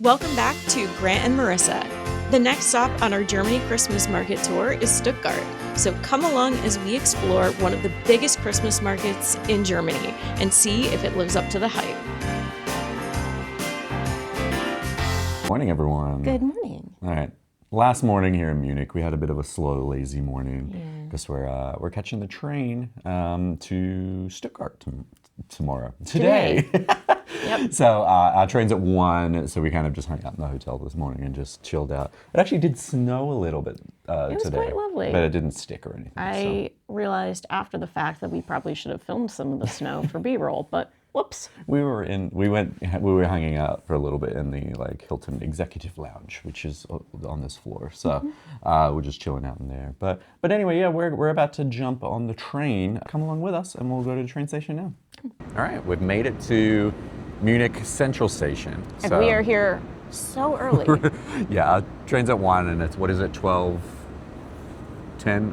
Welcome back to Grant and Marissa. The next stop on our Germany Christmas market tour is Stuttgart. So come along as we explore one of the biggest Christmas markets in Germany and see if it lives up to the hype. Morning, everyone. Good morning. All right. Last morning here in Munich, we had a bit of a slow, lazy morning because we're catching the train to Stuttgart tomorrow. Today. Yep. So our train's at 1, so we kind of just hung out in the hotel this morning and just chilled out. It actually did snow a little bit today. It was quite lovely. But it didn't stick or anything. I realized after the fact that we probably should have filmed some of the snow for B-roll, but whoops. We were hanging out for a little bit in the Hilton Executive Lounge, which is on this floor. So we're just chilling out in there. But anyway, yeah, we're about to jump on the train. Come along with us, and we'll go to the train station now. All right, we've made it to Munich Central Station. And we are here so early. Yeah, our train's at 1, and it's 12:10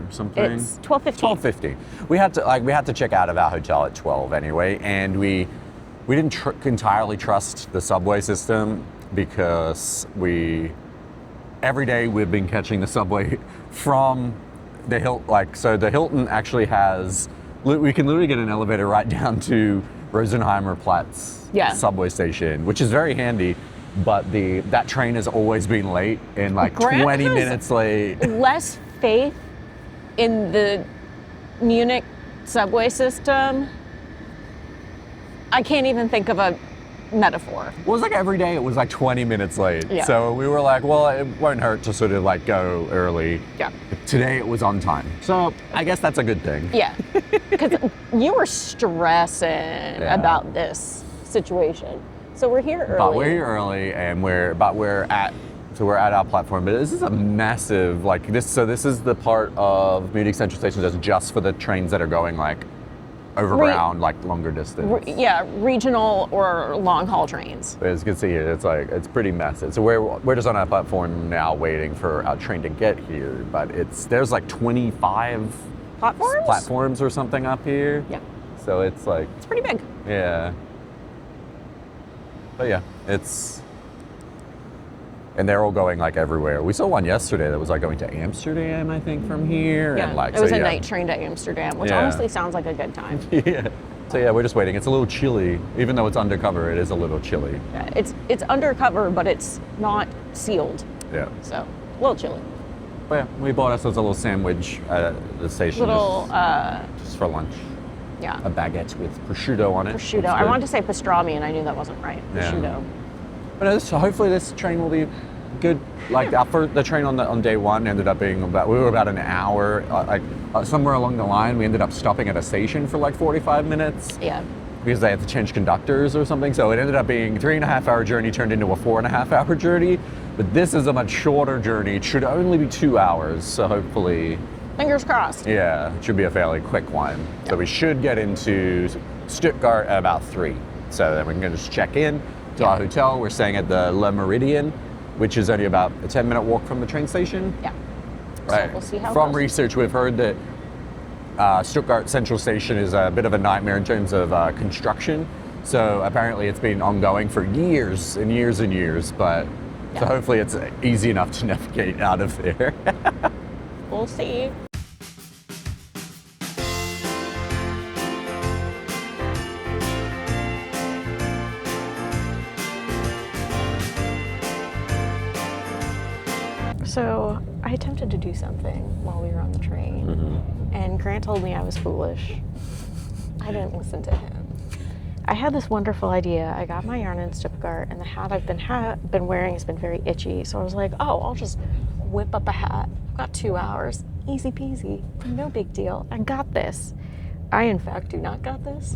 or something? It's 12:15. 12:50. We had to check out of our hotel at 12 anyway, and we didn't entirely trust the subway system because every day we've been catching the subway from the Hilton. So the Hilton actually we can literally get an elevator right down to Rosenheimer Platz subway station, which is very handy. But that train has always been late and Grant 20 minutes late. Less faith in the Munich subway system. I can't even think of a metaphor. Well, it was every day it was 20 minutes late. Yeah. So we were well, it won't hurt to sort of go early. Yeah. Today it was on time. So I guess that's a good thing. Yeah. Because you were stressing about this situation. So we're here early. But we're here early, and we're at our platform. But this is a massive this is the part of Munich Central Station that's just for the trains that are going overground, longer distance. Regional or long haul trains. But as you can see here, it's pretty massive. So we're just on our platform now, waiting for our train to get here. But there's 25 platforms or something up here. Yeah. So it's it's pretty big. Yeah. But yeah, and they're all going everywhere. We saw one yesterday that was going to Amsterdam, I think, from here. Yeah, and it was a night train to Amsterdam, which honestly sounds like a good time. Yeah. So yeah, we're just waiting. It's a little chilly, even though it's undercover. It is a little chilly. Yeah, it's undercover, but it's not sealed. Yeah. So a little chilly. But yeah, we bought ourselves a little sandwich at the station. Just for lunch. Yeah. A baguette with prosciutto on it. Prosciutto. I wanted to say pastrami, and I knew that wasn't right. Prosciutto. Yeah. But hopefully this train will be good. The train on day 1 ended up being we were about an hour. Somewhere along the line, we ended up stopping at a station for 45 minutes. Yeah. Because they had to change conductors or something. So it ended up being 3.5-hour journey turned into a 4.5-hour journey. But this is a much shorter journey. It should only be 2 hours. So hopefully. Fingers crossed. Yeah, it should be a fairly quick one. Yep. So we should get into Stuttgart at about 3. So then we can just check in to our hotel. We're staying at the Le Méridien, which is only about a 10-minute walk from the train station. Yeah. Right. So we'll see how From it goes. research, we've heard that Stuttgart Central Station is a bit of a nightmare in terms of construction. So apparently it's been ongoing for years and years and years. But so hopefully it's easy enough to navigate out of there. We'll see. So I attempted to do something while we were on the train, and Grant told me I was foolish. I didn't listen to him. I had this wonderful idea. I got my yarn in Stuttgart, and the hat I've been wearing has been very itchy. So I was like, oh, I'll just whip up a hat. I've got 2 hours. Easy peasy. No big deal. I got this. I, in fact, do not got this.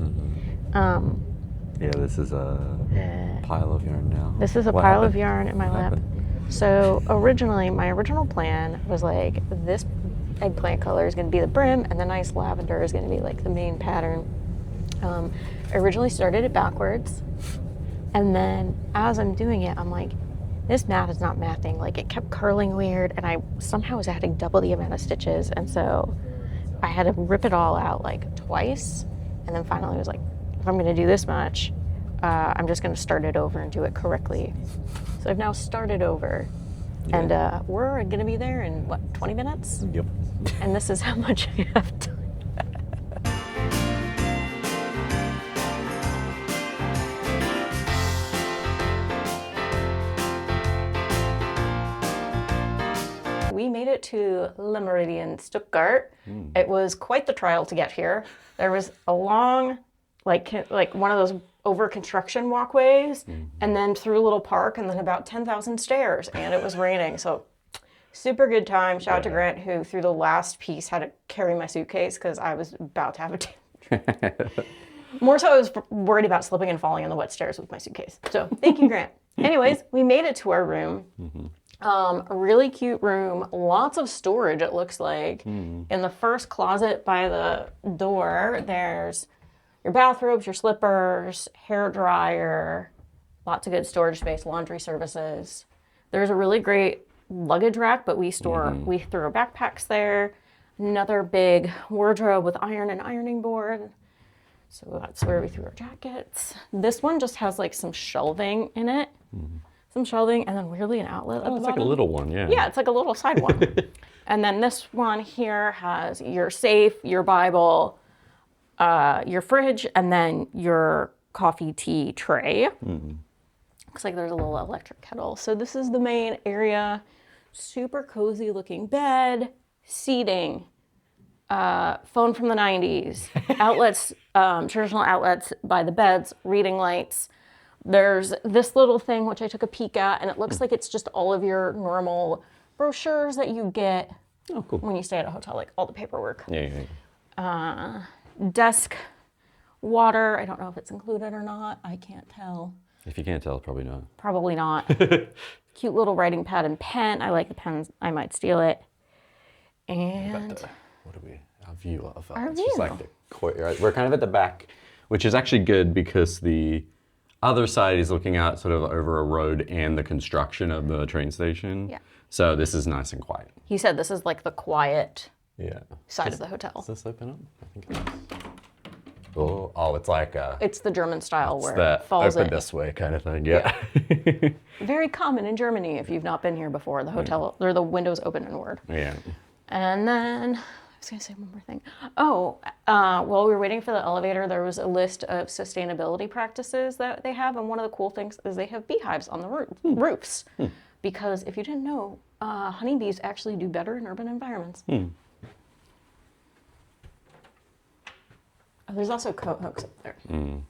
Yeah, this is a pile of yarn now. This is a pile of yarn in my lap. So my original plan was this eggplant color is going to be the brim, and the nice lavender is going to be the main pattern. I originally started it backwards, and then as I'm doing it, I'm this math is not mathing. It kept curling weird, and I somehow was adding double the amount of stitches, and so I had to rip it all out twice, and then finally was if I'm going to do this much, I'm just going to start it over and do it correctly. So I've now started over. And we're going to be there in, 20 minutes? Yep. And this is how much I have done. We made it to Le Meridien, Stuttgart. It was quite the trial to get here. There was a long, like one of those over construction walkways, and then through a little park, and then about 10,000 stairs, and it was raining. So super good time. Shout out to Grant, who through the last piece had to carry my suitcase because I was about to have a tantrum. More so I was worried about slipping and falling on the wet stairs with my suitcase. So thank you, Grant. Anyways, we made it to our room. A really cute room, lots of storage it looks like. In the first closet by the door, there's your bathrobes, your slippers, hair dryer, lots of good storage space, laundry services. There's a really great luggage rack, but we throw our backpacks there. Another big wardrobe with iron and ironing board. So that's where we threw our jackets. This one just has like some shelving in it. Some shelving, and then weirdly an outlet at the bottom. It's like a little one, yeah. Yeah, it's like a little side one. And then this one here has your safe, your Bible, your fridge, and then your coffee tea tray. Looks like there's a little electric kettle. So this is the main area. Super cozy looking bed, seating, phone from the 90s, outlets, traditional outlets by the beds, reading lights. There's this little thing which I took a peek at, and it looks like it's just all of your normal brochures that you get when you stay at a hotel, like all the paperwork. Desk, water. I don't know if it's included or not. I can't tell. If you can't tell, probably not. Probably not. Cute little writing pad and pen. I like the pens. I might steal it. And What are we? Our view of Our it's just view. like the courtyard. We're kind of at the back, which is actually good because the other side is looking out sort of over a road and the construction of the train station. Yeah. So this is nice and quiet. he said this is like the quiet Yeah. side of the hotel. Does this open up? I think it does. Oh, it's like It's the German style where the it falls open in. this way kind of thing. Yeah. Very common in Germany if you've not been here before. The hotel, or the windows open inward. Yeah. And then, I was going to say one more thing. While we were waiting for the elevator, there was a list of sustainability practices that they have. And one of the cool things is they have beehives on the roofs. Because if you didn't know, honeybees actually do better in urban environments. Oh, there's also coat hooks up there.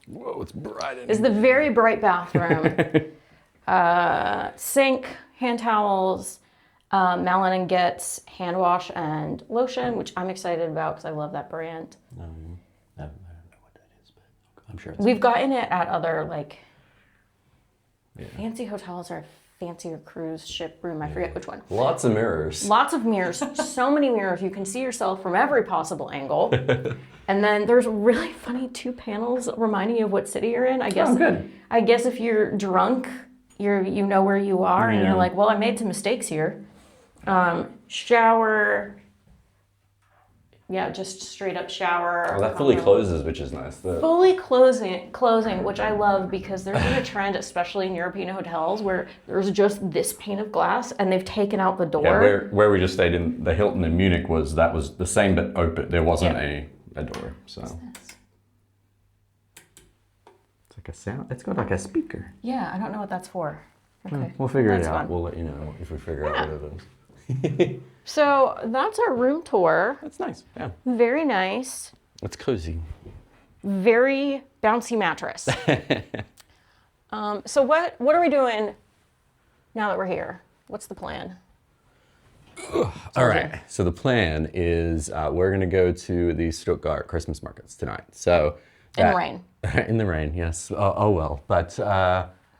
Whoa, it's bright in It's the very bright bathroom. Sink, hand towels, Malin and Getz hand wash and lotion, which I'm excited about because I love that brand. I don't know what that is, but I'm sure it's... We've gotten it at other fancy hotels or fancier cruise ship room. I forget which one. Lots of mirrors. Lots of mirrors. So many mirrors. You can see yourself from every possible angle. And then there's really funny 2 panels reminding you of what city you're in. I guess. Oh, good. I guess if you're drunk, you know where you are, and Yeah. you're like, well, I made some mistakes here. Shower. Yeah, just straight up shower. Well, that fully closes, which is nice. Fully closing, which I love because there's been a trend, especially in European hotels, where there's just this pane of glass and they've taken out the door. Yeah, where we just stayed in the Hilton in Munich that was the same but open. There wasn't a door, so. It's like a sound. It's got like a speaker. Yeah, I don't know what that's for. Okay, We'll figure it that's out. fun. We'll let you know if we figure out what it is. So that's our room tour. That's nice. Yeah. Very nice. It's cozy. Very bouncy mattress. So what are we doing now that we're here? What's the plan? All right. So the plan is we're going to go to the Stuttgart Christmas markets tonight. So In the rain. In the rain, yes. Oh well, but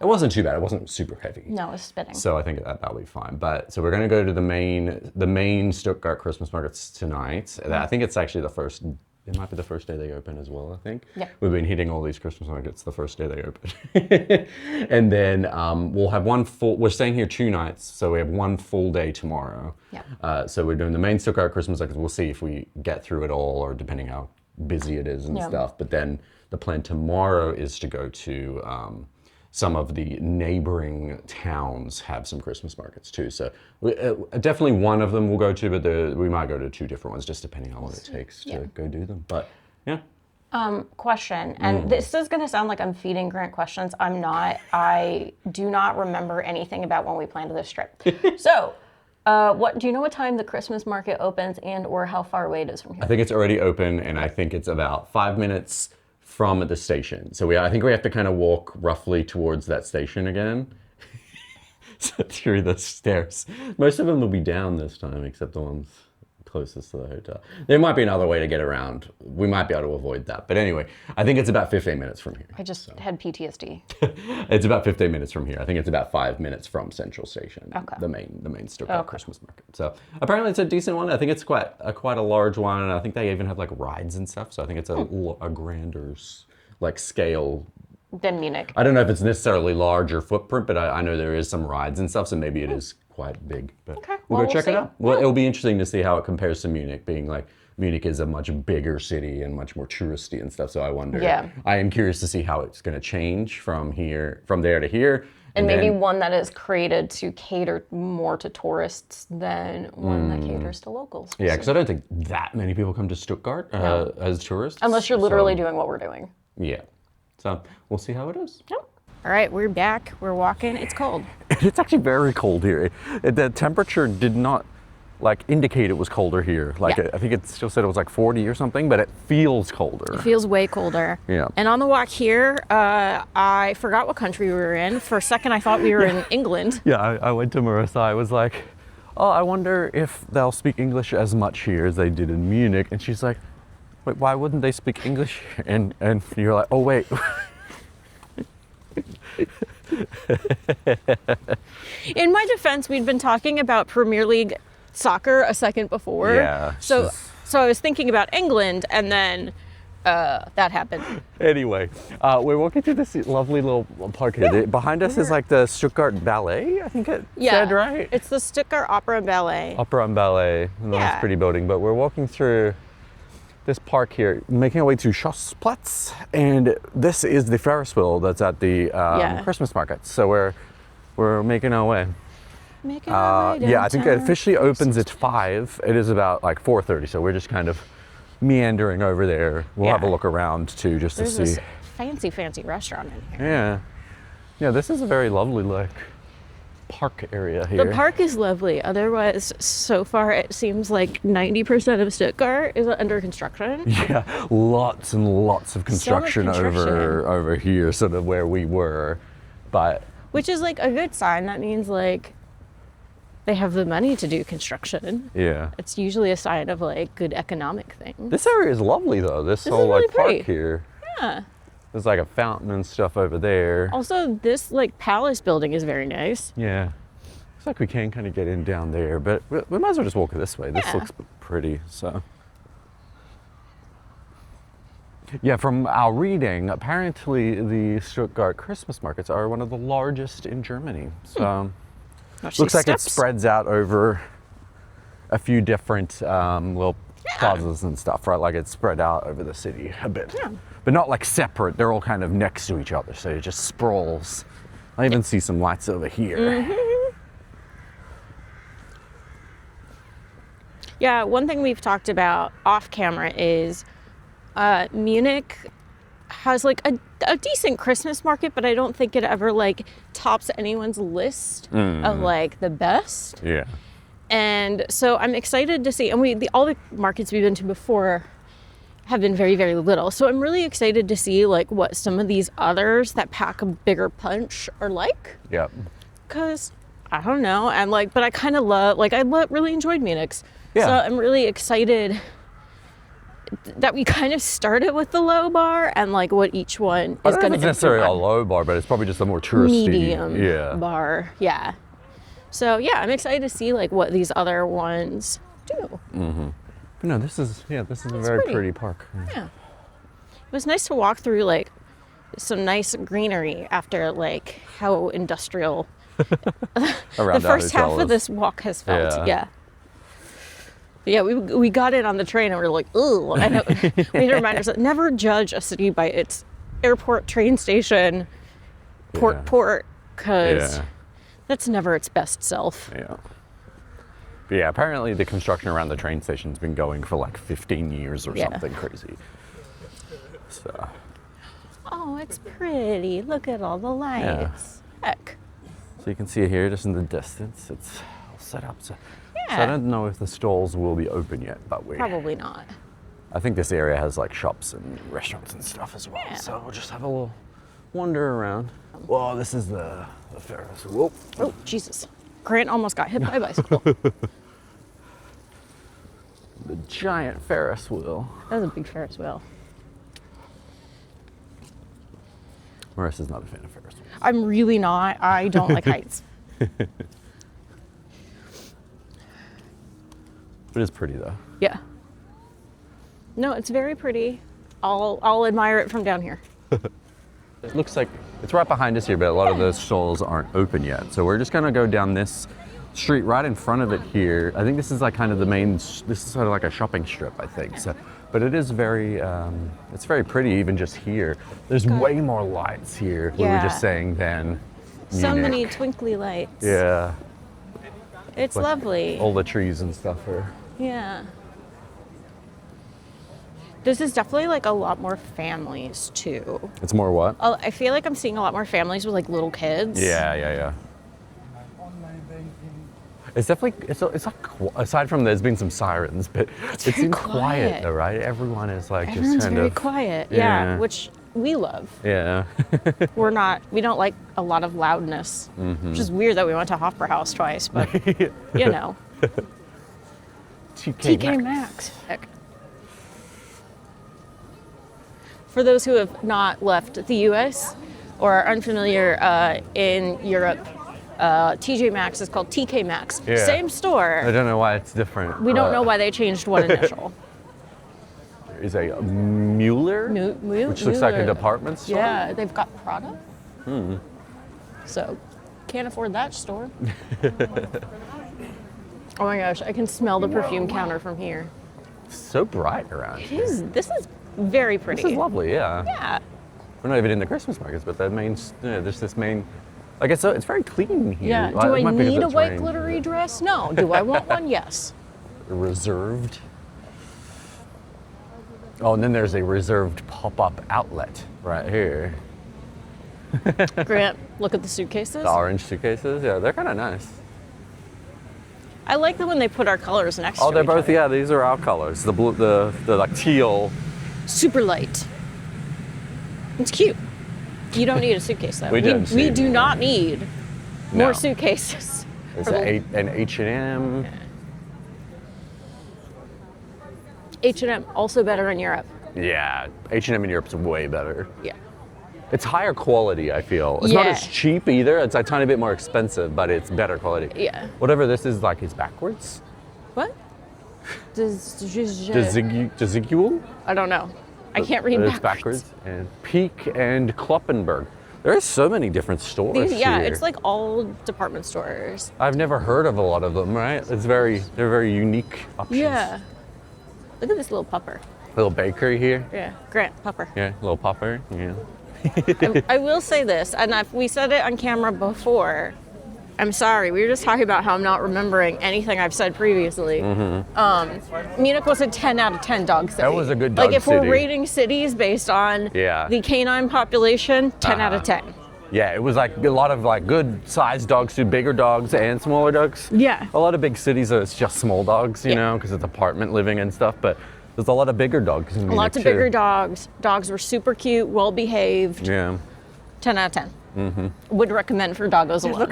it wasn't too bad. It wasn't super heavy. No, it's spitting. So I think that'll be fine. But so we're going to go to the main Stuttgart Christmas markets tonight. I think it's actually the first. It might be the first day they open as well, I think. Yeah. We've been hitting all these Christmas markets the first day they open. And then we'll have we're staying here 2 nights, so we have 1 full day tomorrow. Yeah. So we're doing the main Stuttgart Christmas markets. We'll see if we get through it all or depending how busy it is and stuff. But then the plan tomorrow is to go to some of the neighboring towns have some Christmas markets too. So definitely one of them we'll go to, but we might go to 2 different ones just depending on what it takes to go do them. But yeah. Question, and this is going to sound like I'm feeding Grant questions. I'm not. I do not remember anything about when we planned this trip. So, what do you know what time the Christmas market opens and or how far away it is from here? I think it's already open, and I think it's about 5 minutes from the station. So I think we have to kind of walk roughly towards that station again. So through the stairs. Most of them will be down this time, except the ones closest to the hotel. There might be another way to get around. We might be able to avoid that. But anyway, I think it's about 15 minutes from here. I just had PTSD. It's about 15 minutes from here. I think it's about 5 minutes from Central Station, Okay. the main Stuttgart Christmas market. So apparently it's a decent one. I think it's quite a large one. And I think they even have like rides and stuff. So I think it's a grander like scale. Then Munich. I don't know if it's necessarily larger footprint, but I know there is some rides and stuff. So maybe it is quite big. But Okay. we'll Well, go check we'll it see. out. Well, it'll be interesting to see how it compares to Munich, being like Munich is a much bigger city and much more touristy and stuff. So I wonder. Yeah. I am curious to see how it's going to change from there to here. And maybe then- one that is created to cater more to tourists than one that caters to locals. Yeah, because I don't think that many people come to Stuttgart as tourists. Unless you're literally So, doing what we're doing. Yeah. So we'll see how it is. Yep. All right, we're back. We're walking. It's cold. It's actually very cold here. The temperature did not indicate it was colder here. Yeah. I think it still said it was like 40 or something, but it feels colder. It feels way colder. Yeah. And on the walk here, I forgot what country we were in. For a second, I thought we were in England. Yeah, I went to Marissa. I was like, oh, I wonder if they'll speak English as much here as they did in Munich. And she's like, wait, why wouldn't they speak English? And you're like, oh, wait. In my defense, we'd been talking about Premier League soccer a second before. Yeah, So I was thinking about England, and then that happened. Anyway, we're walking through this lovely little park here. Behind us is like the Stuttgart Ballet, I think it said, right? It's the Stuttgart Opera and Ballet. Opera and Ballet, a nice pretty building. But we're walking through this park here, making our way to Schossplatz, and this is the Ferris wheel that's at the Christmas market. So we're making our way. Yeah, I think it officially opens at 5. It is about like 4:30, so we're just kind of meandering over there. We'll have a look around too, just There's to see. this fancy restaurant in here. Yeah, this is a very lovely park area here. The park is lovely. Otherwise, so far it seems like 90% of Stuttgart is under construction. Yeah, lots and lots of construction, construction. over here, sort of where we were, but Which is like a good sign. That means like they have the money to do construction. yeah. It's usually a sign of like good economic things. This area is lovely though. This This whole is really like park pretty. here. Yeah. There's like a fountain and stuff over there. Also, this like palace building is very nice. Yeah. Looks like we can kind of get in down there, but we might as well just walk this way. This Yeah. looks pretty, so. Yeah, from our reading, apparently the Stuttgart Christmas markets are one of the largest in Germany. So looks like it spreads out over a few different little plazas and stuff, right? Like it's spread out over the city a bit. Yeah. But not like separate. They're all kind of next to each other, so it just sprawls. I even see some lights over here. Yeah, one thing we've talked about off camera is Munich has like a decent Christmas market, but I don't think it ever like tops anyone's list of like the best. Yeah. And so I'm excited to see, and all the markets we've been to before have been very, very little. So I'm really excited to see like what some of these others that pack a bigger punch are like. Yep. Cause I don't know, and like, but I kind of really enjoyed Munich's. Yeah. So I'm really excited that we kind of started with the low bar and like what each one I is don't know going if to it's necessarily a low bar, but it's probably just a more touristy. medium bar. Yeah. So yeah, I'm excited to see like what these other ones do. But no, this is a very pretty park. Yeah. It was nice to walk through like some nice greenery after like how industrial Around the our first half hotel of is. this walk has felt. Yeah. Yeah. Yeah, we got in on the train and we were like, ooh. And we had to remind ourselves, never judge a city by its airport, train station, port, because that's never its best self. Yeah. But yeah, apparently the construction around the train station's been going for like 15 years or something crazy. So. Oh, it's pretty. Look at all the lights. Heck. So you can see it here just in the distance. It's all set up. So I don't know if the stalls will be open yet, but Probably not. I think this area has like shops and restaurants and stuff as well. Yeah. So we'll just have a little wander around. Whoa, this is the Ferris wheel. Oh, Jesus. Grant almost got hit by a bicycle. The giant Ferris wheel. That was a big Ferris wheel. Marissa's not a fan of Ferris wheels. I'm really not. I don't like heights. It is pretty though. Yeah. No, it's very pretty. I'll admire it from down here. It looks like it's right behind us here, but a lot of those stalls aren't open yet. So we're just gonna go down this street right in front of it here. I think this is like kind of the main, this is sort of like a shopping strip, I think. So, but it is very, it's very pretty even just here. There's way more lights here, we were just saying, than So Munich. many twinkly lights. Yeah. It's Like, lovely. All the trees and stuff are. Yeah. This is definitely like a lot more families too. It's more what? I feel like I'm seeing a lot more families with like little kids. Yeah. It's definitely, it's not, aside from there's been some sirens, but it seems quiet though, right? Everyone is like Everyone's just kind very of. quiet. Yeah, which we love. Yeah. We don't like a lot of loudness, which is weird that we went to Hofbrauhaus twice, but you know. TK Maxx. Heck. For those who have not left the US or are unfamiliar in Europe, TJ Maxx is called TK Maxx. Yeah. Same store. I don't know why it's different. We don't know why they changed one initial. There is a Mueller, which looks like a department store. Yeah, they've got Prada. So, can't afford that store. Oh my gosh, I can smell the perfume counter from here. So bright around here. This is very pretty. This is lovely, yeah. Yeah. We're not even in the Christmas markets, but that main, there's this main, like it's very clean here. Yeah. Well, Do it I might be 'cause need a it's white raining, glittery dress? No. Do I want one? Yes. but Reserved. Oh, and then there's a reserved pop-up outlet right here. Grant, look at the suitcases. The orange suitcases, yeah, they're kind of nice. I like them when they put our colors next Oh, to they're each both, other. yeah, these are our colors. The blue, the like teal. Super light. It's cute. You don't need a suitcase though. We don't we need do it. not need No. more suitcases. It's For the- an H&M. H&M also better in Europe. Yeah, H&M in Europe's way better. Yeah. It's higher quality, I feel. It's not Yeah. as cheap either. It's a tiny bit more expensive, but it's better quality. Yeah. Whatever this is, like, is backwards. What? Desigual? I don't know. I can't read It's backwards. And Peak and Kloppenberg. There are so many different stores Yeah, here. it's like all department stores. I've never heard of a lot of them, right? They're very unique options. Yeah. Look at this little pupper. Little bakery here. Yeah. Grant, pupper. Yeah, little popper. Yeah. I will say this, and we said it on camera before. I'm sorry, we were just talking about how I'm not remembering anything I've said previously. Munich was a 10 out of 10 dog city. That was a good dog Like if city. we're rating cities based on Yeah. the canine population, 10 out of 10. Yeah, it was like a lot of like good sized dogs too, bigger dogs and smaller dogs. Yeah. A lot of big cities it's just small dogs, you Yeah. know, because it's apartment living and stuff. But there's a lot of bigger dogs in Munich Lots of too. bigger dogs. Dogs were super cute, well behaved. Yeah. 10 out of 10. Would recommend for doggos alone.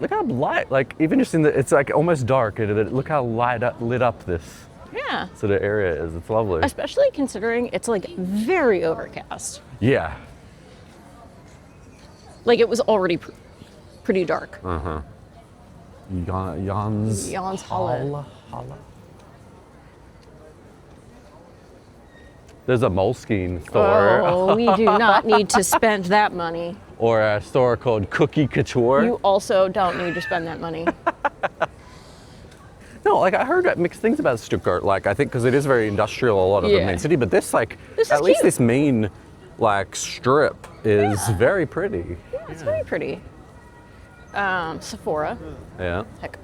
Look how light. Like even just in the, it's like almost dark. Look how lit up this Yeah. sort of area is. It's lovely. Especially considering it's like very overcast. Yeah. Like it was already pretty dark. Jans Halle. There's a Moleskine store. Oh, we do not need to spend that money. Or a store called Cookie Couture. You also don't need to spend that money. No, like I heard mixed things about Stuttgart. Like I think because it is very industrial, a lot of the Yeah. main city. But this, like, This is at least cute. this main, like, strip is very pretty. Yeah, it's very pretty. Sephora. Yeah. Heck.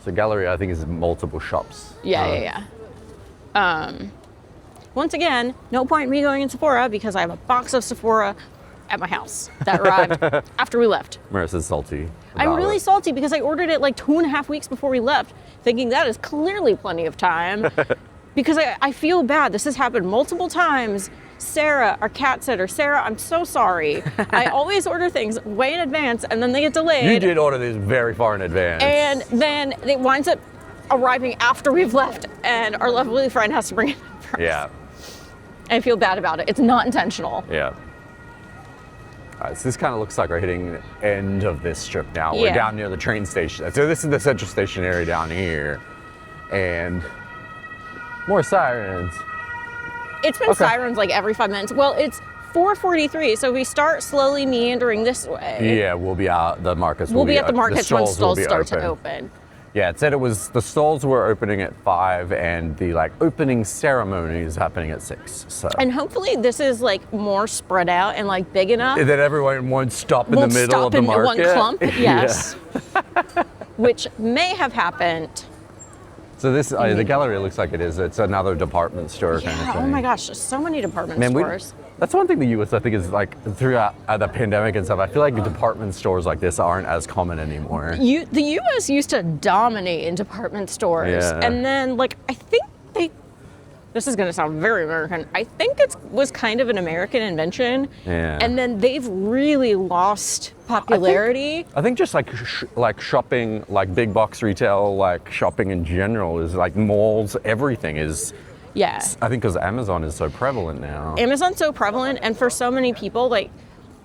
So gallery, I think, is multiple shops. Yeah. Once again, no point in me going in Sephora because I have a box of Sephora at my house that arrived after we left. Marissa's salty. I'm about really it. salty because I ordered it like 2.5 weeks before we left, thinking that is clearly plenty of time. Because I feel bad. This has happened multiple times. Sarah, our cat sitter, Sarah, I'm so sorry. I always order things way in advance and then they get delayed. You did order these very far in advance. And then it winds up arriving after we've left and our lovely friend has to bring it in first. Yeah. I feel bad about it. It's not intentional. Yeah. All right, so this kind of looks like we're hitting the end of this strip now. We're Yeah. down near the train station. So this is the Central Station area down here. And more sirens. It's been Okay. sirens like every 5 minutes. Well, it's 4:43, so we start slowly meandering this way. Yeah, we'll be out. The markets will We'll be at the the markets when stalls will stalls be start to open. open. Yeah, it said it was the stalls were opening at 5 and the like opening ceremony is happening at 6. So And hopefully this is like more spread out and like big enough. that everyone won't stop in Won't the middle stop of the in market. one clump. Yeah. Yes. Which may have happened. So this the gallery looks like it is. It's another department store kind of Yeah, thing. oh my gosh, so many department Man, stores. that's one thing the U.S. I think is like throughout the pandemic and stuff. I feel like department stores like this aren't as common anymore. The U.S. used to dominate in department stores, Yeah. and then like I think this is going to sound very American. I think it was kind of an American invention, Yeah. and then they've really lost popularity. I think just like like shopping, like big box retail, like shopping in general is like malls. Everything is. Yeah, I think because Amazon is so prevalent now. Amazon's so prevalent, and for so many people, like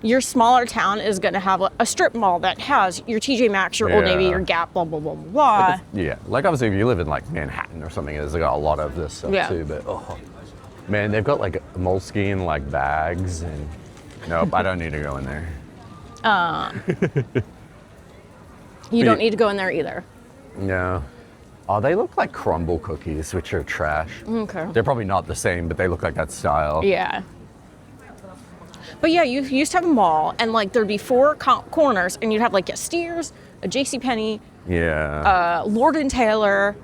your smaller town is going to have a strip mall that has your TJ Maxx, your Old Navy, Yeah. your Gap, blah blah blah blah blah. Yeah, like obviously if you live in like Manhattan or something, there's got a lot of this stuff Yeah. too. But oh, man, they've got like Moleskine like bags and nope, I don't need to go in there. You don't need to go in there either. No. Oh, they look like crumble cookies, which are trash. Okay. They're probably not the same, but they look like that style. Yeah. But yeah, you used to have a mall, and like there'd be 4 corners, and you'd have like a Steers, a JCPenney, Yeah. Lord and Taylor,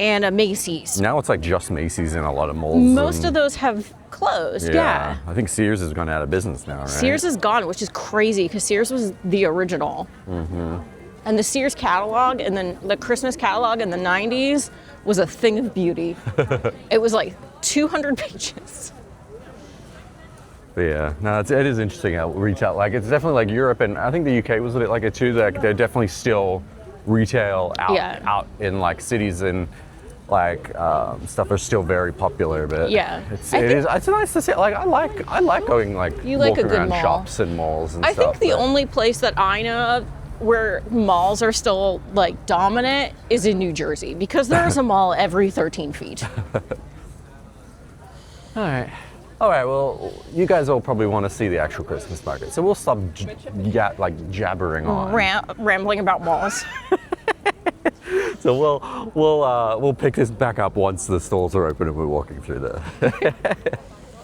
and a Macy's. Now it's like just Macy's in a lot of malls. Most and- of those have closed. Yeah. I think Sears has gone out of business now, right? Sears is gone, which is crazy because Sears was the original. Mm-hmm. And the Sears catalog and then the Christmas catalog in the 90s was a thing of beauty. It was like 200 pages. But yeah, no, it is interesting how retail, like it's definitely like Europe and I think the UK was a bit like it too. Like they're definitely still retail out in like cities and like stuff are still very popular. But Yeah. it's I think- it's nice to see. Like I like going like You like a walking good around mall. shops and malls and I stuff. think the but- only place that I know of where malls are still like dominant is in New Jersey because there's a mall every 13 feet. All right. Well, you guys all probably want to see the actual Christmas market, so we'll stop jabbering on. Rambling about malls. So we'll pick this back up once the stalls are open and we're walking through there.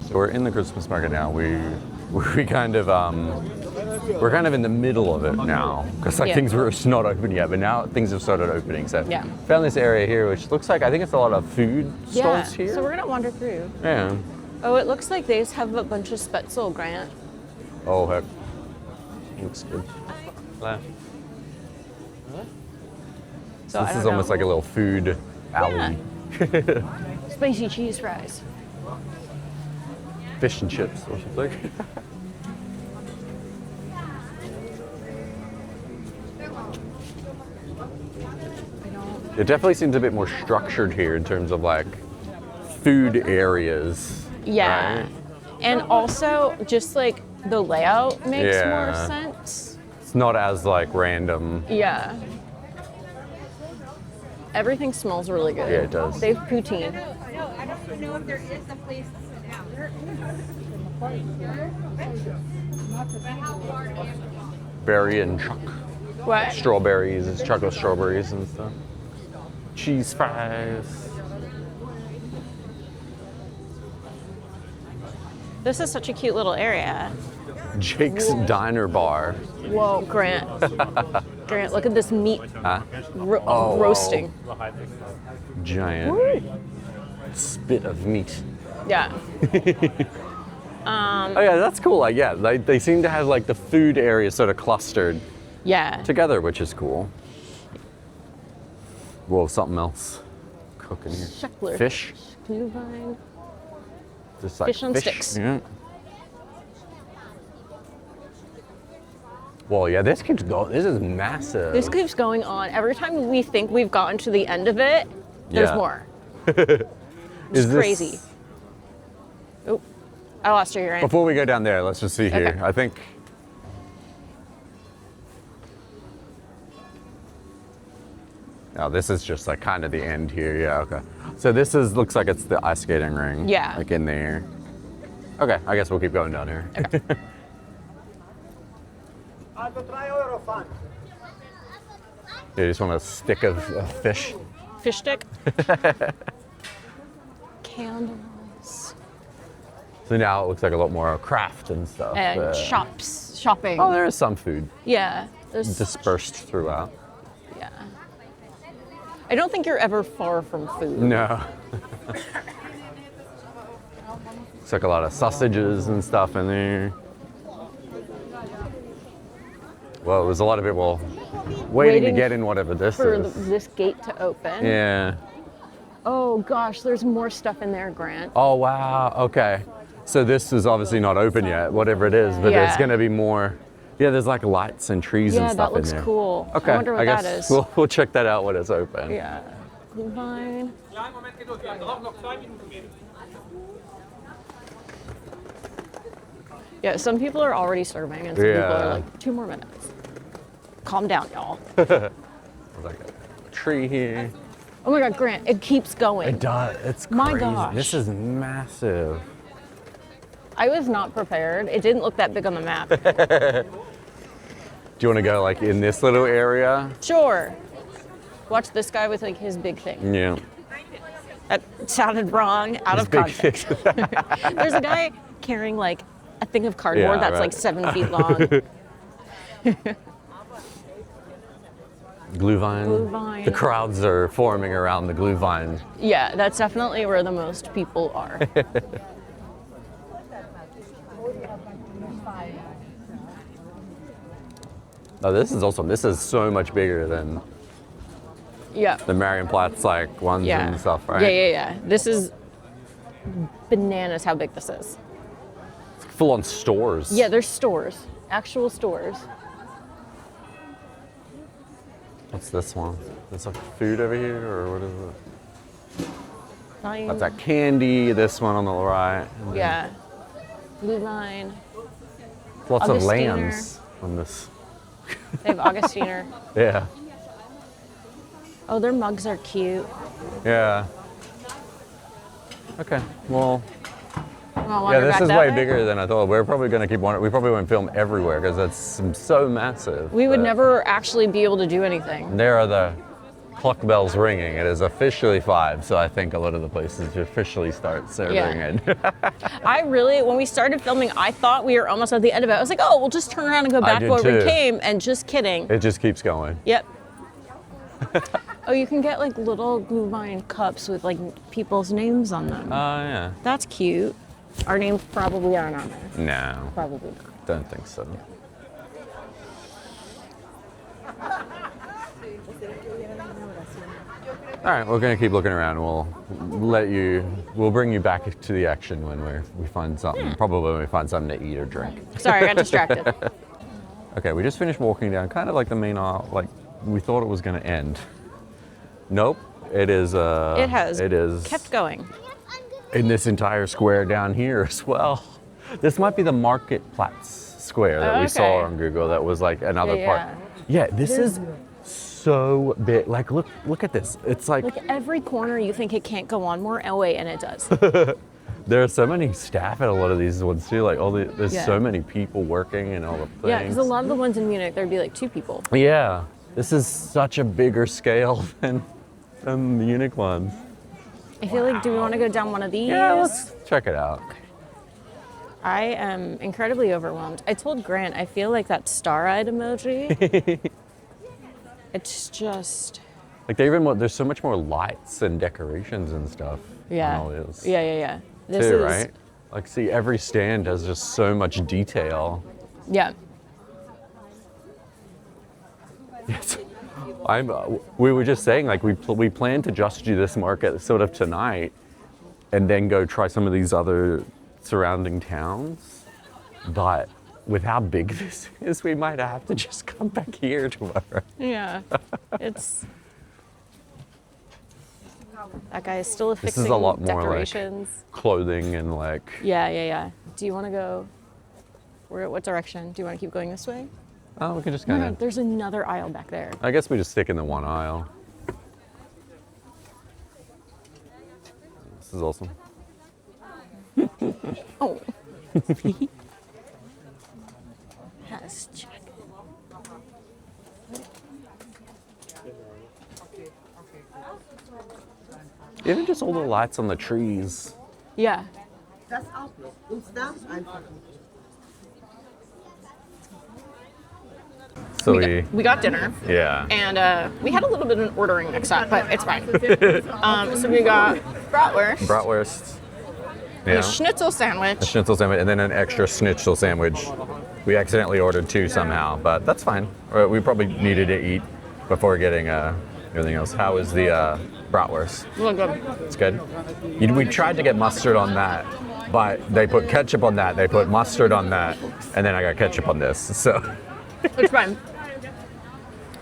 So we're in the Christmas market now. We kind of we're kind of in the middle of it now because like Yeah. things were not open yet, but now things have started opening. So Yeah. found this area here, which looks like I think it's a lot of food Yeah. stalls here. So we're gonna wander through. Yeah. Oh, it looks like they have a bunch of Spetzel, Grant. Oh heck. Looks good. Left. So This is almost like a little food alley. spicy cheese fries. Fish and chips or something. It definitely seems a bit more structured here in terms of like food areas. Yeah. right? And also just like the layout makes more Yeah. sense. It's not as like random. Yeah. Everything smells really good. Yeah, it does. They have poutine. No, I don't know if there is a place to sit down. Berry and chuck. What? Strawberries, it's chocolate strawberries and stuff. cheese fries. This is such a cute little area. Jake's Diner Bar. Whoa, Grant. Grant, look at this meat Huh? Oh. roasting. Giant Woo. spit of meat. Yeah. Oh yeah, that's cool. Like, yeah, they seem to have like the food area sort of clustered Yeah. together, which is cool. Whoa, something else cooking here. Sheckler. Fish. Glühwein. Just like Fish on sticks. Yeah. Well, yeah, this keeps going. This is massive. This keeps going on. Every time we think we've gotten to the end of it, there's Yeah. more. Is It's this- crazy. Oh, I lost you, Ryan. Before we go down there, let's just see here. Okay. I think. Oh, this is just like kind of the end here. Yeah, okay. So this looks like it's the ice skating ring. Yeah. Like in there. Okay, I guess we'll keep going down here. You just want a stick of fish. Fish stick. Candles. So now it looks like a lot more craft and stuff. And shopping. Oh, there is some food Yeah. There's dispersed throughout. Yeah. I don't think you're ever far from food. No. Looks like a lot of sausages and stuff in there. Well, there's a lot of people waiting to Waiting get in whatever this For is. this gate to open. Yeah. Oh gosh, there's more stuff in there, Grant. Oh, wow. Okay. So this is obviously not open yet, whatever it is, but there's Yeah. going to be more. Yeah, there's like lights and trees and Yeah, stuff that looks in there. cool. Okay. I wonder what guess that is. We'll check that out when it's open. Yeah. Glühwein. Yeah, some people are already serving and some people Yeah. are like, 2 more minutes. Calm down, y'all. There's like a tree here. Oh my God, Grant, it keeps going. It does. It's My crazy. gosh. This is massive. I was not prepared. It didn't look that big on the map. Do you want to go like in this little area? Sure. Watch this guy with like his big thing. Yeah. That sounded wrong, out of Big context. fish. There's a guy carrying like a thing of cardboard Yeah, that's right. like 7 feet long. Glühwein. Glühwein. The crowds are forming around the Glühwein. Yeah, that's definitely where the most people are. Oh, this is awesome. This is so much bigger than Yeah. the Marienplatz like ones Yeah. and stuff, right? Yeah. This is bananas how big this is. Full on stores. Yeah, there's stores, actual stores. What's this one? There's like food over here, or what is it? That's that candy. This one on the right. Yeah. Glühwein. Lots of Augustiner. lambs on this. They have Augustiner. Yeah. Oh, their mugs are cute. Yeah. Okay. Well. Wanna Yeah, wander this back is that way way? bigger than I thought. We're probably going to keep wandering. We probably won't film everywhere because it's so massive. We would but never actually be able to do anything. There are the clock bells ringing. It is officially 5, so I think a lot of the places officially start serving Yeah. it. I really, when we started filming, I thought we were almost at the end of it. I was like, oh, we'll just turn around and go back did where we too. came, and just kidding. It just keeps going. Yep. Oh, you can get like little Glühwein cups with like people's names on them. Oh, yeah. That's cute. Our names probably aren't on there. No, Probably not. don't think so. All right, we're going to keep looking around. We'll bring you back to the action when we find something, probably when we find something to eat or drink. Sorry, I got distracted. Okay, we just finished walking down kind of like the main aisle, like we thought it was going to end. Nope, it is. It has It is kept going. in this entire square down here as well. This might be the Marktplatz square that Oh, we saw okay. on Google. That was like another Yeah, part. Yeah, this is so big. Like, look at this. It's like Like every corner you think it can't go on more. Oh wait, and it does. there are so many staff at a lot of these ones too. Like there's Yeah. so many people working and all the things. Yeah, because a lot of the ones in Munich, there'd be like 2 people. Yeah, this is such a bigger scale than Some Munich ones. I feel like, do we want to go down one of these? Yeah, let's check it out. I am incredibly overwhelmed. I told Grant, I feel like that star-eyed emoji. It's just... Like there's so much more lights and decorations and stuff. Yeah. On all this. Yeah. This Too, is... right? Like, see, every stand has just so much detail. Yeah. Yes. We were just saying, like, we plan to just do this market sort of tonight and then go try some of these other surrounding towns. But with how big this is, we might have to just come back here tomorrow. Yeah. It's... That guy is still This affixing is a lot more decorations. like clothing and like... Yeah. Do you want to go... What direction? Do you want to keep going this way? Oh, we can just Oh my kind God, of... there's another aisle back there. I guess we just stick in the one aisle. This is awesome. Oh. Let's check. Even just all the lights on the trees. Yeah. Das auch noch. Uns darf es einfach nicht. So We got dinner, yeah. and we had a little bit of an ordering mix-up, but it's fine. So we got bratwurst, Bratwurst. a Yeah. schnitzel sandwich. A schnitzel sandwich, and then an extra schnitzel sandwich. We accidentally ordered 2 somehow, but that's fine. We probably needed to eat before getting everything else. How was the bratwurst? Really good. It's good. We tried to get mustard on that, but they put ketchup on that, they put mustard on that, and then I got ketchup on this, so. It's fine.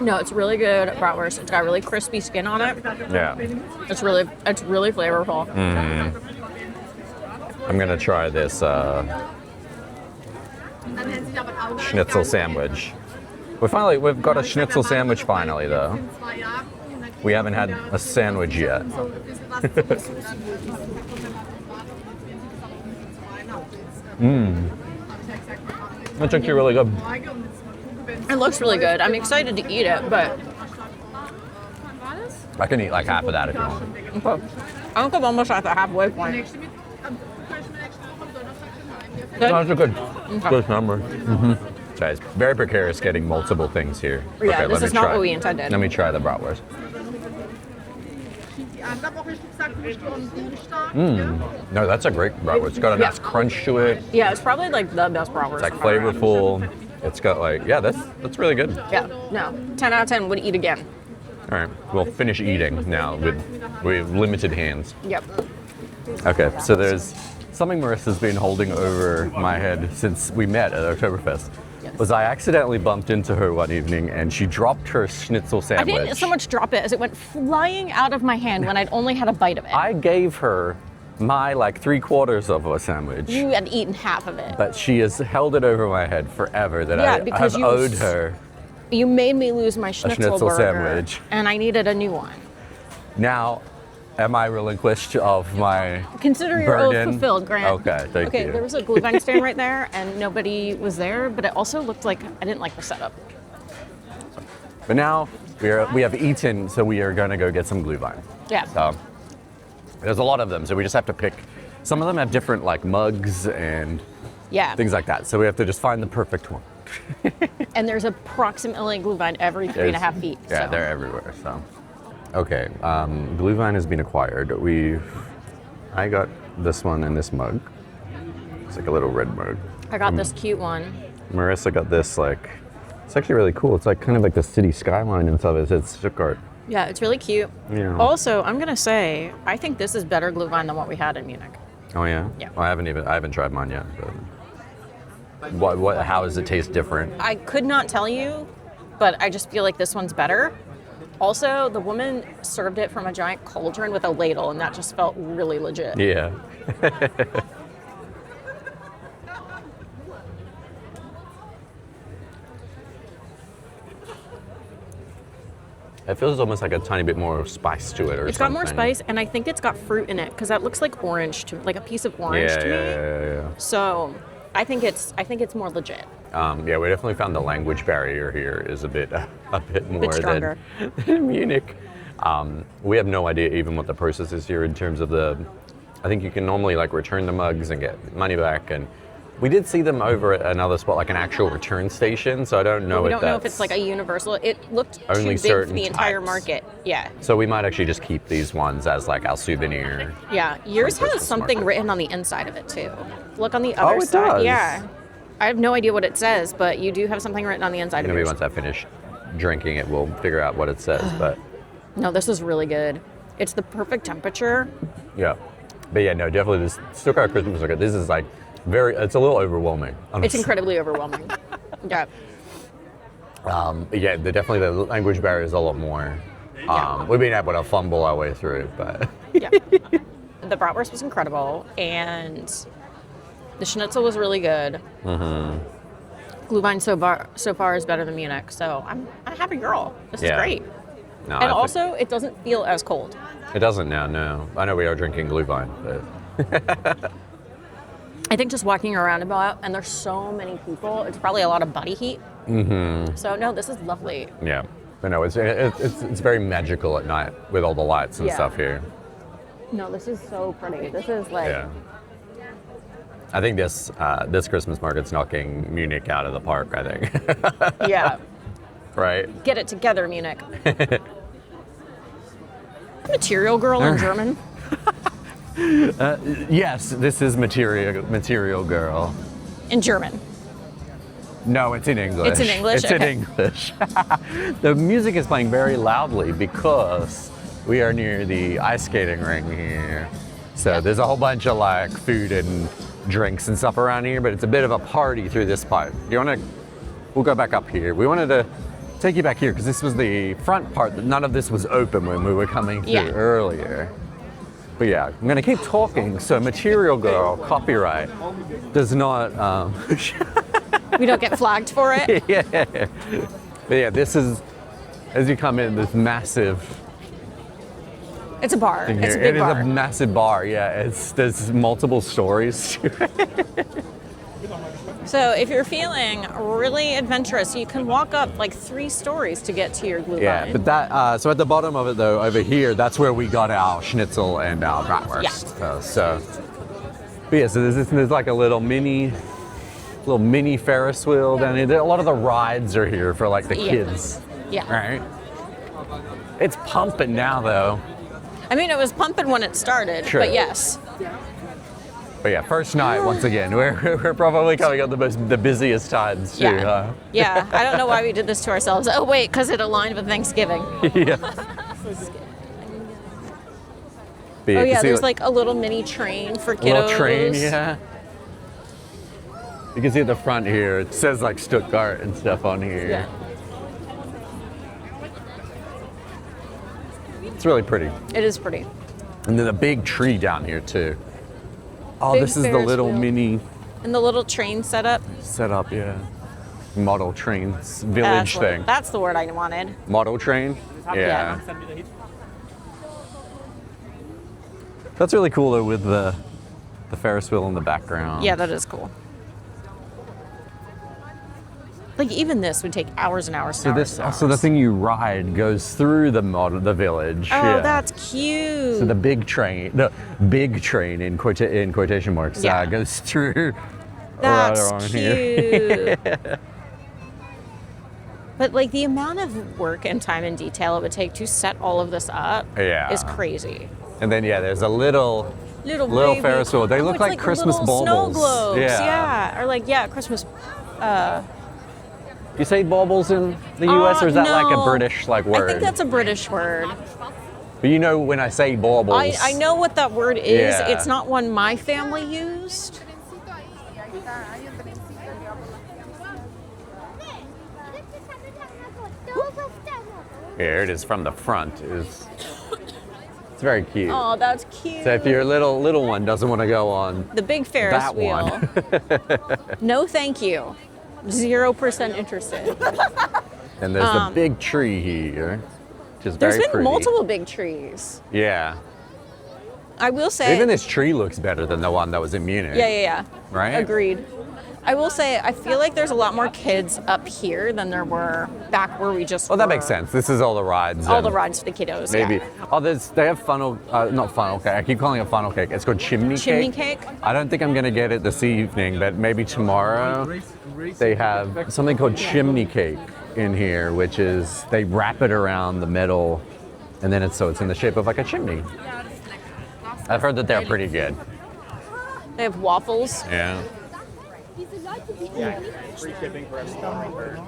No, it's really good bratwurst. It's got really crispy skin on it. Yeah. It's really flavorful. I'm gonna try this schnitzel sandwich. We've got a schnitzel sandwich finally though. We haven't had a sandwich yet. That's actually really good. It looks really good. I'm excited to eat it, but I can eat like half of that if you want. okay. I think I'm almost at the halfway point. Good? That's a good number. So it's very precarious getting multiple things here. Yeah, this let me is not try- what we intended. Let me try the bratwurst. Die andere Woche ist gesagt, nicht und Dienstag. No, that's a great bratwurst. It's got a nice crunch to it. Yeah, it's probably like the best bratwurst. It's like I've ever had. flavorful. It's got like, yeah, that's really good. Yeah, no. 10 out of 10 would eat again. All right, we'll finish eating now with limited hands. Yep. Okay, so there's something Marissa's been holding over my head since we met at Oktoberfest. Yes. Was I accidentally bumped into her one evening and she dropped her schnitzel I sandwich. didn't so much drop it as it went flying out of my hand when I'd only had a bite of it. I gave her my like 3/4 of a sandwich, You had eaten half of it. but she has held it over my head forever that Yeah, I because have you owed her. You made me lose my schnitzel schnitzel burger, sandwich. and I needed a new one. Now, am I relinquished of my Consider your burden? oath fulfilled, Grant. Okay, thank you. Okay, there was a Glühwein stand right there, and nobody was there, but it also looked like I didn't like the setup. But now we have eaten, so we are going to go get some Glühwein. Yeah. So there's a lot of them, so we just have to pick. Some of them have different like mugs and Yeah. things like that, so we have to just find the perfect one. And there's approximately Glühwein every 3.5 feet. Yeah, so. they're everywhere. So, okay, Glühwein has been acquired. I got this one in this mug. It's like a little red mug. I got this cute one. Marissa got this like. It's actually really cool. It's like kind of like the city skyline and stuff. It's Stuttgart. Yeah, it's really cute. Yeah. Also, I'm gonna say I think this is better Glühwein than what we had in Munich. Oh yeah. Yeah. Well, I haven't tried mine yet. But how does it taste different? I could not tell you, but I just feel like this one's better. Also, the woman served it from a giant cauldron with a ladle, and that just felt really legit. Yeah. It feels almost like a tiny bit more spice to it, or It's got something. more spice, and I think it's got fruit in it because that looks like orange to like a piece of orange Yeah, to me. yeah. So I think it's more legit. Yeah, we definitely found the language barrier here is a bit more stronger. than Munich. We have no idea even what the process is here in terms of I think you can normally like return the mugs and get money back, and we did see them over at another spot, like an actual return station, so I don't know We if don't know if it's like a universal. It looked Only too big for certain the entire types. market. Yeah. So we might actually just keep these ones as like our souvenir. Yeah. Yours has Christmas something market. written on the inside of it too. Look on the other it side. does? Yeah. I have no idea what it says, but you do have something written on the inside of Maybe yours. once I finish drinking it, we'll figure out what it says, but No, this is really good. It's the perfect temperature. yeah. But yeah, no, definitely this Stuttgart Christmas market, this is like it's a little overwhelming. It's honestly. incredibly overwhelming. Yeah. But yeah, definitely the language barrier is a lot more. We've been able to fumble our way through it, but Yeah. The bratwurst was incredible, and the schnitzel was really good. Mm-hmm. Glühwein so far is better than Munich, so I'm a happy girl. This is Yeah. great. no, And I think- also, it doesn't feel as cold. it doesn't now. No, I know we are drinking Glühwein, but I think just walking around about, and there's so many people, it's probably a lot of body heat. Mm-hmm. So no, this is lovely. yeah. But no, it's very magical at night with all the lights and Yeah. stuff here. No, this is so pretty. This is like, Yeah. I think this Christmas market's knocking Munich out of the park, I think. yeah. Right? Get it together, Munich. Material girl in German. Yes, this is Material Girl. In German. No, it's in English. It's in English? It's Okay. in English. The music is playing very loudly because we are near the ice skating ring here. So there's a whole bunch of like food and drinks and stuff around here, but it's a bit of a party through this part. We'll go back up here. We wanted to take you back here because this was the front part. None of this was open when we were coming through Yeah. earlier. But yeah, I'm gonna keep talking. So Material Girl, copyright, does not, We don't get flagged for it. yeah. But yeah, this is, as you come in, this massive It's a bar. thing It's here. a big It is bar. a massive bar, yeah. There's multiple stories to it. So if you're feeling really adventurous, you can walk up like 3 stories to get to your Glühwein. Yeah, but that, so at the bottom of it though, over here, that's where we got our schnitzel and our bratwurst. But yeah, so there's like a little mini Ferris wheel down here. A lot of the rides are here for like the Yeah. kids. Yeah. Right? It's pumping now though. I mean, it was pumping when it started, True. but yes. But yeah, first night, once again, we're probably coming up the busiest times too. Yeah. Yeah. I don't know why we did this to ourselves. Oh, wait, because it aligned with Thanksgiving. Yeah. But Oh, you yeah, can see, there's like a little mini train for a kiddos. little train, yeah. You can see at the front here, it says like Stuttgart and stuff on here. Yeah. It's really pretty. It is pretty. And then a big tree down here too. Oh, Big this is the Ferris little wheel. mini And the little train setup. setup, yeah. Model trains, village thing. That's the word I wanted. Model train? Yeah. That's really cool though with the Ferris wheel in the background. Yeah, that is cool. Like even this would take hours and hours. So and this, hours and so the hours. thing you ride goes through the village. Oh, yeah. that's cute. So the big train in quotation marks, Yeah. goes through That's right around here. cute. But like the amount of work and time and detail it would take to set all of this up Yeah. is crazy. And then yeah, there's a little Little baby. Ferris wheel. They Oh, look it's like Christmas little baubles. Snow globes. Yeah. Or like Christmas. You say baubles in the U.S. or is that like a no. British like word? I think that's a British word. But you know when I say baubles. I know what that word is. Yeah. It's not one my family used. Here it is from the front. It's very cute. Oh, that's cute. So if your little one doesn't want to go on The big Ferris that wheel. one, No, thank you. 0% interested. and there's the big tree here, which is There's very been pretty. multiple big trees. Yeah. I will say. Even this tree looks better than the one that was in Munich. Yeah. Right? Agreed. I will say, I feel like there's a lot more kids up here than there were back where we just Well, that were. makes sense. This is all the rides. All and the rides for the kiddos. Maybe. Yeah. Oh, they have funnel, not funnel cake. I keep calling it funnel cake. It's called chimney cake. Chimney cake? I don't think I'm going to get it this evening, but maybe tomorrow they have something called chimney cake in here, which is they wrap it around the metal and then it's in the shape of like a chimney. I've heard that they're pretty good. They have waffles. Yeah. Free shipping for everyone.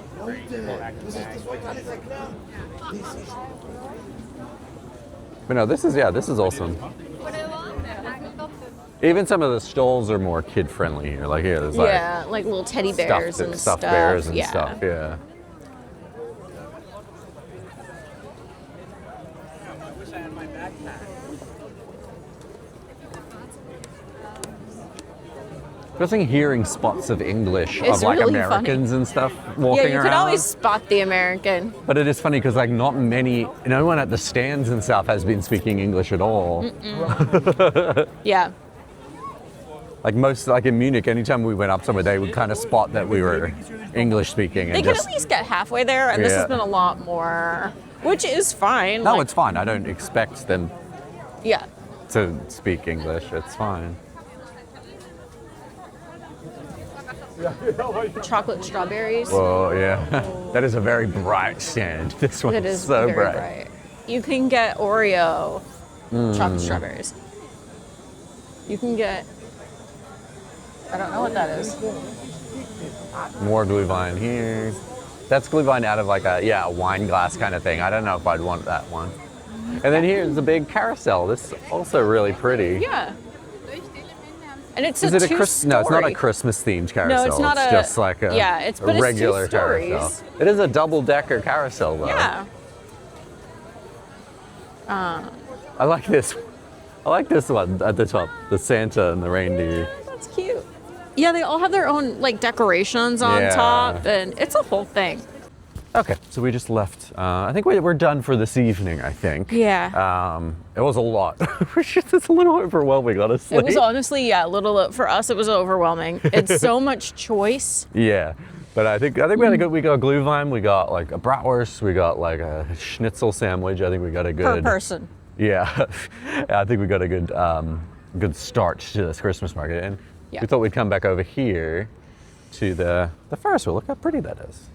But no, this is awesome. Even some of the stalls are more kid friendly here. Like here, there's Like little teddy bears stuffed, and stuffed stuff. bears and stuff. Yeah. Just hearing spots of English It's of like really Americans and stuff walking Yeah, you around. could always spot the American. But it is funny because like not many, no one at the stands and stuff has been speaking English at all. Yeah. Like in Munich, anytime we went up somewhere, they would kind of spot that we were English speaking. They And could just, at least get halfway there, and this Yeah. has been a lot more, which is fine. no, like, it's fine. I don't expect them yeah. to speak English. It's fine. Chocolate strawberries. Well, yeah, that is a very bright stand. This one It is is so very bright. bright. You can get Oreo chocolate strawberries. You can get, I don't know what that is. More Glühwein here. That's Glühwein out of like a wine glass kind of thing. I don't know if I'd want that one. And then here's the big carousel. This is also really pretty. Yeah. And it's Is a it a two-story. No, it's not a Christmas themed carousel. No, it's not a. just like a, yeah, a but regular it's two stories. carousel. It is a double-decker carousel though. Yeah. I like this. I like this one at the top, the Santa and the reindeer. That's cute. Yeah, they all have their own like decorations on Yeah. top, and it's a whole thing. Okay, so we just left. I think we're done for this evening, I think. Yeah. It was a lot. It's a little overwhelming, honestly. It was honestly, a little for us. It was overwhelming. It's so much choice. Yeah, but I think we had a good. We got Glühwein, we got like a bratwurst, we got like a schnitzel sandwich. I think we got a good Per person. Yeah, I think we got a good start to this Christmas market, and Yeah. we thought we'd come back over here to the Ferris wheel. Look how pretty that is.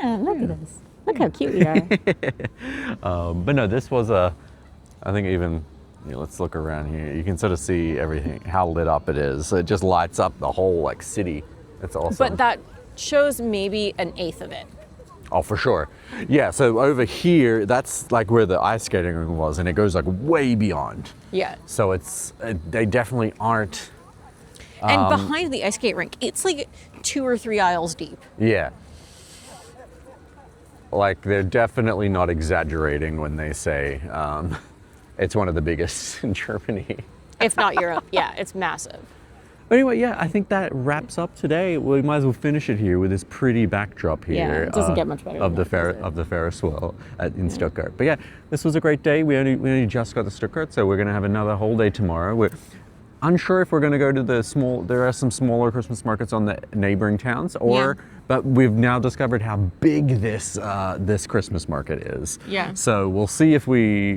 Yeah, look at us. Look how cute we are. But no, this was I think even, let's look around here. You can sort of see everything, how lit up it is. It just lights up the whole like city. It's awesome. But that shows maybe an eighth of it. Oh, for sure. Yeah, so over here, that's like where the ice skating rink was, and it goes like way beyond. Yeah. So they definitely aren't. And behind the ice skate rink, it's like 2 or 3 aisles deep. Yeah. Like they're definitely not exaggerating when they say it's one of the biggest in Germany. If not Europe. Yeah, it's massive. But anyway, yeah, I think that wraps up today. We might as well finish it here with this pretty backdrop here. Yeah, it doesn't get much better of than the that, does it? of the Ferris wheel in Stuttgart. But yeah, this was a great day. We only just got to Stuttgart, so we're gonna have another whole day tomorrow. We're unsure if we're gonna go to there are some smaller Christmas markets on the neighboring towns, but we've now discovered how big this Christmas market is. Yeah. So we'll see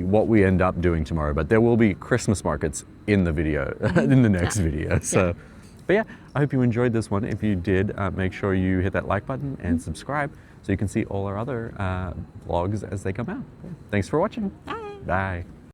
what we end up doing tomorrow. But there will be Christmas markets in the video, in the next video. So, but yeah, I hope you enjoyed this one. If you did, make sure you hit that like button and subscribe so you can see all our other vlogs as they come out. Thanks for watching. Bye. Bye.